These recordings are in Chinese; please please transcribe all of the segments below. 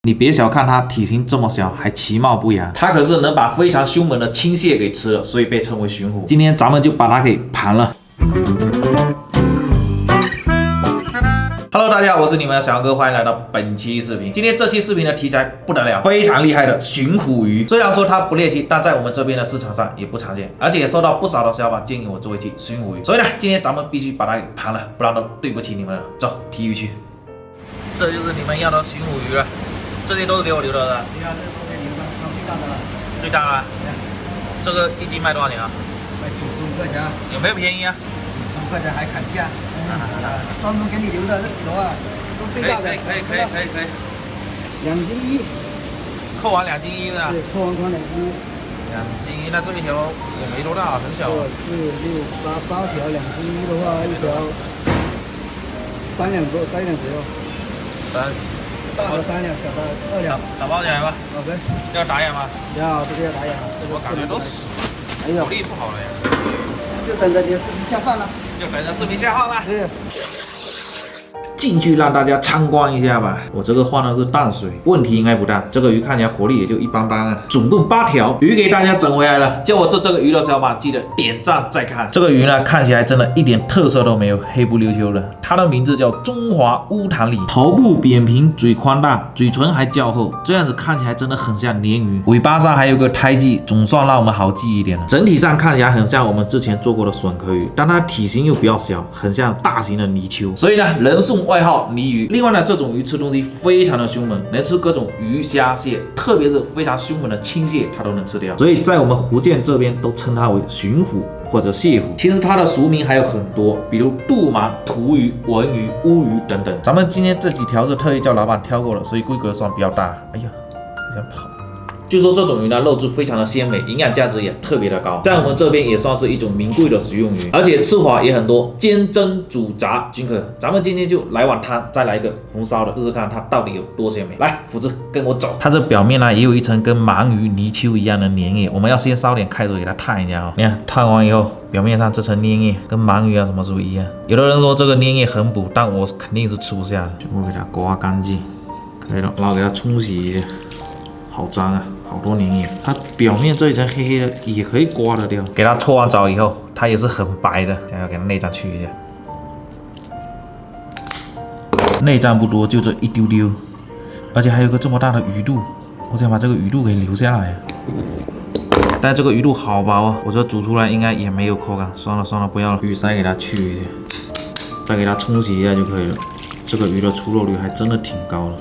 你别小看它体型这么小，还其貌不扬，它可是能把非常凶猛的青蟹给吃了，所以被称为寻虎。今天咱们就把它给盘了。Hello， 大家好，我是你们的小杨哥，欢迎来到本期视频。今天这期视频的题材不得了，非常厉害的寻虎鱼。虽然说它不猎奇，但在我们这边的市场上也不常见，而且也收到不少的小伙伴建议我做一期寻虎鱼。所以呢，今天咱们必须把它给盘了，不然都对不起你们了。走，提鱼去。这就是你们要的寻虎鱼了，这些都是给我留着的。对啊，这个都给你们当最大的了。最大啊！这个一斤卖多少钱啊？卖95块钱啊。有没有便宜啊？95块钱还砍价。专门给你留的这几头啊，都最大的。可以。2斤1。扣完2斤1的。对，扣完款2斤1。2斤1，那这一条也没多大，很小。4、6、8条2斤1的话，一条3两左右。大的3两，小的2两。打包起来吧。OK。要打眼吗？要，这个要打眼。我感觉都死了，火力不好了呀。就等着你的视频下饭了。就等着视频下放了。对。进去让大家参观一下吧。我这个换的是淡水，问题应该不大。这个鱼看起来活力也就一般般啊。总共8条鱼给大家整回来了。叫我做这个鱼的小伙伴记得点赞再看。这个鱼呢，看起来真的一点特色都没有，黑不溜秋的。它的名字叫中华乌潭鲤，头部扁平，嘴宽大，嘴唇还较厚，这样子看起来真的很像鲢鱼。尾巴上还有个胎记，总算让我们好记一点了。整体上看起来很像我们之前做过的笋壳鱼，但它体型又比较小，很像大型的泥鳅。所以呢，人送外号泥鱼。另外呢，这种鱼吃东西非常的凶猛，能吃各种鱼虾蟹，特别是非常凶猛的青蟹，它都能吃掉。所以在我们福建这边都称它为寻虎或者蟹虎。其实它的俗名还有很多，比如肚鳗、土鱼、文鱼、乌鱼等等。咱们今天这几条是特意叫老板挑过了，所以规格算比较大。哎呀，还想跑。据说这种鱼呢，肉质非常的鲜美，营养价值也特别的高，在我们这边也算是一种名贵的食用鱼，而且吃法也很多，煎、蒸、煮、炸均可。咱们今天就来碗汤，再来一个红烧的，试试看它到底有多鲜美。来，福子跟我走。它这表面呢也有一层跟鳗鱼、泥鳅一样的粘液，我们要先烧点开水给它烫一下哦。你看烫完以后，表面上这层粘液跟鳗鱼啊什么是不是一样？有的人说这个粘液很补，但我肯定是吃不下的。全部给它刮干净，可以了，然后给它冲洗一下。好脏啊，好多粘液。它表面这一层黑黑的也可以刮得掉。给它搓完澡以后，它也是很白的，想要给它内脏去一下。内脏不多，就这一丢丢，而且还有个这么大的鱼肚，我想把这个鱼肚给留下来。但这个鱼肚好薄啊，我这煮出来应该也没有口感。算了，不要了，鱼鳃给它去一下，再给它冲洗一下就可以了。这个鱼的出肉率还真的挺高的，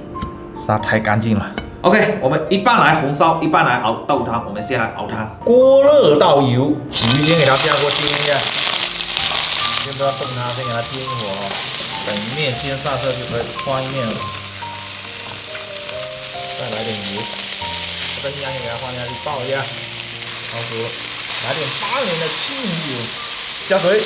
杀太干净了。OK， 我们一半来红烧，一半来熬豆腐汤。我们先来熬汤。锅热倒油，鱼先给它下锅煎一下，先不要动它，先给它煎一会儿哦。等面先上色就可以翻面了。再来点油，这个香也给它放下去爆一下，好熟了。来点8年的清油，加水。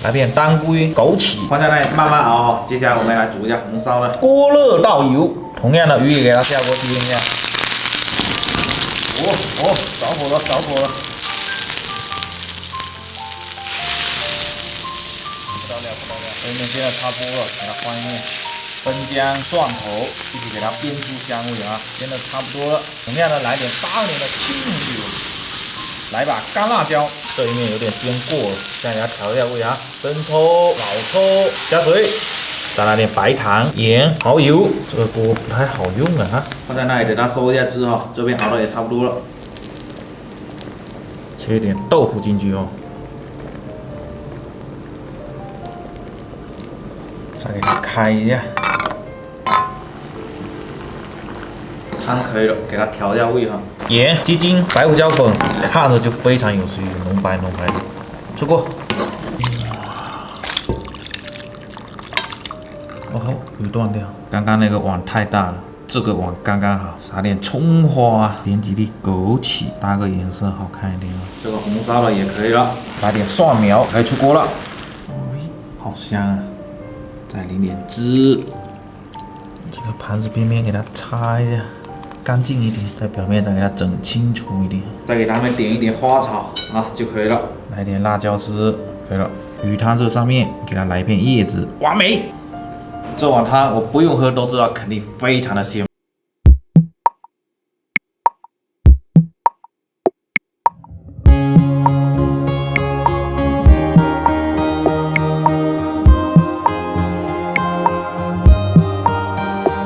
来点当归、枸杞，放在那里慢慢熬。接下来我们来煮一下红烧了。锅热倒油，同样的鱼也给它下锅煎一下。着火了。不得了。这面现在差不多了，给它翻一面。生姜、蒜头一起给它煸出香味啊，煸的差不多了。同样的来点8年的清油。来把干辣椒，这一面有点煸过了，现在给它调一下味啊，生抽、老抽，加水，再来点白糖、盐、蚝油。这个锅不太好用啊，放在那里等它收一下汁哈。这边熬的也差不多了，切一点豆腐进去哦，再给它开一下。汤可以了，给它调一下味哈。盐、鸡精、白胡椒粉，看着就非常有食欲，浓白的。出锅。哦，鱼断掉。刚刚那个碗太大了，这个碗刚刚好。撒点葱花，点几粒枸杞，搭个颜色好看一点。这个红烧了也可以了。来点蒜苗，可以出锅了。好香啊！再淋点汁。这个盘子边边给它擦一下。干净一点，在表面再给它整清楚一点，再给它们点一点花草啊就可以了。来点辣椒丝，可以了。鱼汤这上面给它来一片叶子，完美。这碗汤我不用喝都知道，肯定非常的鲜。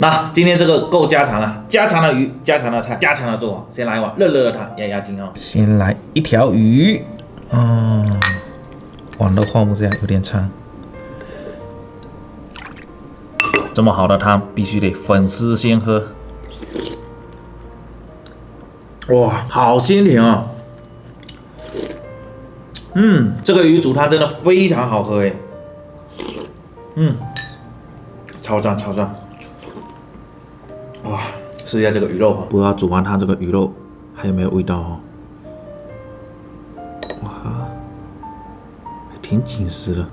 那今天这个够家常了，家常的鱼，家常的菜，家常的做法。先来一碗热热的汤压压惊啊！先来一条鱼，碗都放不下，有点长。这么好的汤，必须得粉丝先喝。哇，好鲜甜啊！这个鱼煮汤真的非常好喝哎。超赞超赞！哇，试一下这个鱼肉哈，不知道煮完汤这个鱼肉还有没有味道哈？哇，还挺紧实的。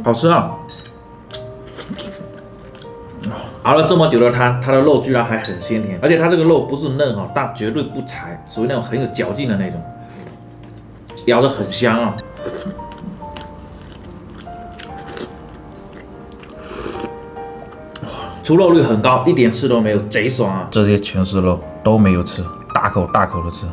好吃啊！熬了这么久的汤，它的肉居然还很鲜甜，而且它这个肉不是嫩哈，但绝对不柴，属于那种很有嚼劲的那种，咬得很香啊。出肉率很高，一点刺都没有，贼爽啊！这些全是肉，都没有刺，大口大口的吃。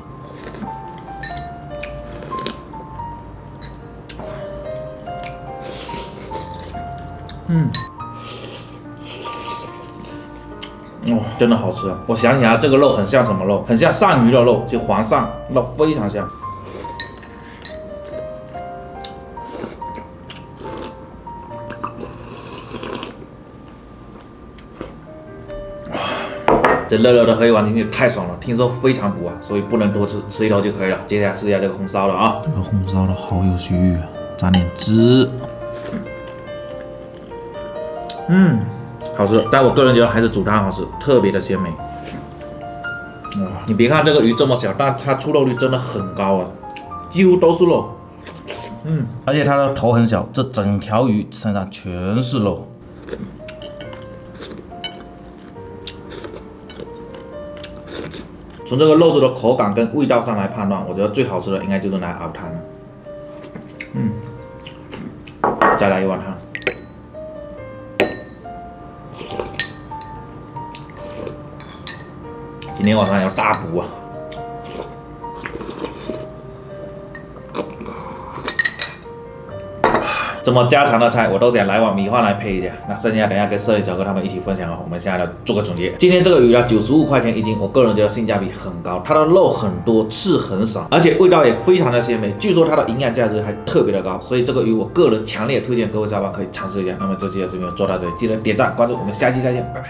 真的好吃啊！我想起来，这个肉很像什么肉？很像鳝鱼的肉，就黄鳝，肉非常香。这热热的喝一碗进去太爽了，听说非常补啊，所以不能多吃，吃一头就可以了。接下来试一下这个红烧的啊，这个红烧的好有食欲啊，沾点汁。好吃，但我个人觉得还是煮汤好吃，特别的鲜美。哇，你别看这个鱼这么小，但它出肉率真的很高啊，几乎都是肉。而且它的头很小，这整条鱼身上全是肉。从这个肉质的口感跟味道上来判断，我觉得最好吃的应该就是拿来熬汤了。再来一碗汤。今天晚上要大补啊！这么家常的菜，我都得来碗米饭来配一下。那剩下等一下跟摄影小哥他们一起分享啊。我们现在来做个总结。今天这个鱼呢，95块钱一斤，我个人觉得性价比很高，它的肉很多，刺很少，而且味道也非常的鲜美。据说它的营养价值还特别的高，所以这个鱼我个人强烈推荐各位小伙伴可以尝试一下。那么这期的视频就做到这里，记得点赞关注，我们下期再见，拜拜。